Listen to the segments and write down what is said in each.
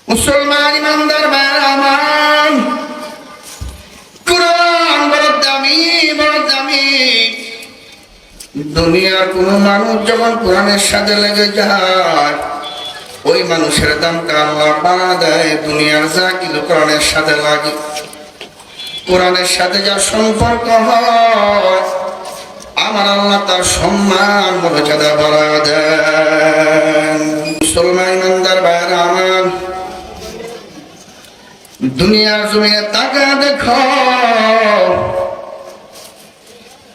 মুসলমান ইমানদার ভাইরা আমার, কুরআন বড় দামি, বড় দামি। দুনিয়ার কোন মানুষ যখন কোরআনের সাথে লেগে যায়, ওই মানুষের দামটা আল্লাহ বাড়া দেয়। দুনিয়ার যা কিছু কোরআনের সাথে লাগে, কোরআনের সাথে যা সম্পর্ক হয়, আমার আল্লাহ তার সম্মান মর্যাদা বাড়া দেন। মুসলমান ইমানদার ভাইরা আমার, দুনিয়ার জমিনে তাকা দেখো,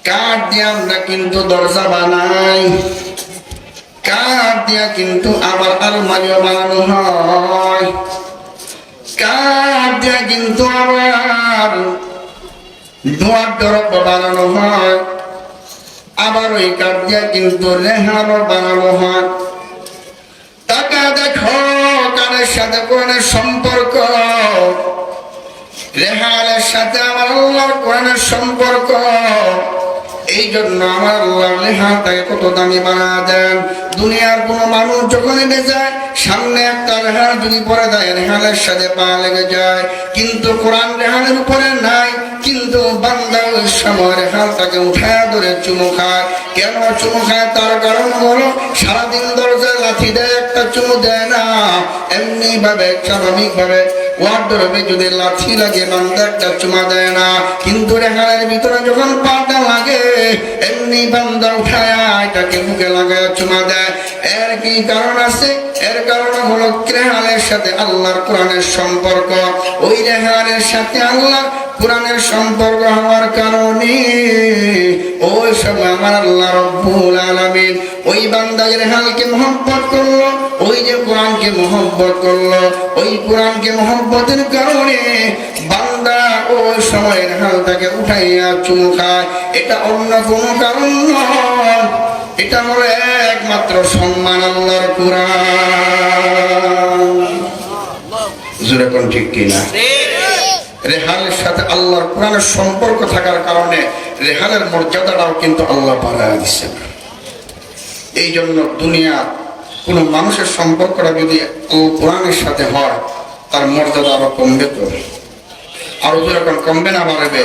কাঠ দিয়ে আমরা কিন্তু দরজা বানাই, কাঠ দিয়া কিন্তু আবার আলমারিও বানানো হয়, কাঠ দিয়া কিন্তু আবার দোয়ার দরব বানানো হয়, আবার ওই কাঠ দিয়া কিন্তু রেহানও বানানো হয়। টাকা দেখো, কানের সাথে কোরআনের সম্পর্ক, রেহানের সাথে আমার আল্লাহর কোরআনের সম্পর্ক। এই জন্য আমার আল্লাহ রেহানটাকে কত দামি বানা দেন। দুনিয়ার কোন মানুষ যখন এনে যায়, সামনে একটা রেহান যদি পরে দেয়, রেহানের সাথে পা লেগে যায়, কিন্তু কোরআন রেহানের উপরে নাই। কিন্তু বান্দা ওই সময় রেহানটাকে উঠায় ধরে চুমু খায়। কেন চুমু খায়? তার কারণ হলো সারাদিন দরজায় লাথি দেয়, একটা চুমু দেয় না। এমনি ভাবে স্বাভাবিক ভাবে ওয়ার্ডরোবে যদি লাথি লাগে, বান্দা একটা চুমা দেয় না। কিন্তু রেহানের ভিতরে যখন পাটা লাগে, এমনি বান্দা উঠায় এটাকে মুখে লাগায় চুমা দেয়। এর কি কারণ আছে? এর কারণ হলো রেহানের সাথে আল্লাহর কোরআনের সম্পর্ক। ওই রেহানের সাথে আল্লাহর কোরআনের সম্পর্ক হওয়ার কারণে ওই সময় আমার আল্লাহ রব্বুল আলামিন ওই বান্দার রেহানকে মহব্বত করলো, ওই যে কোরআনকে মহব্বত করলো, ওই কোরআনকে মহব্বতের কারণে বান্দা ওই সময় রেহানটাকে উঠাইয়া চুমু খায়। এটা অন্য কোনো কারণ নয়, এটা হলো একমাত্র সম্মান আল্লাহর কোরআন। জোরে কোন ঠিক কিনা? রেহানের সাথে আল্লাহর কোরআনের সম্পর্ক থাকার কারণে রেহানের মর্যাদাটাও কিন্তু আল্লাহ বাড়ায় দিচ্ছেন। এই জন্য দুনিয়া কোন মানুষের সম্পর্কটা যদি কোরআনের সাথে হয়, তার মর্যাদা আরো কমবে, তো আরো যেরকম কমবে না বাড়বে।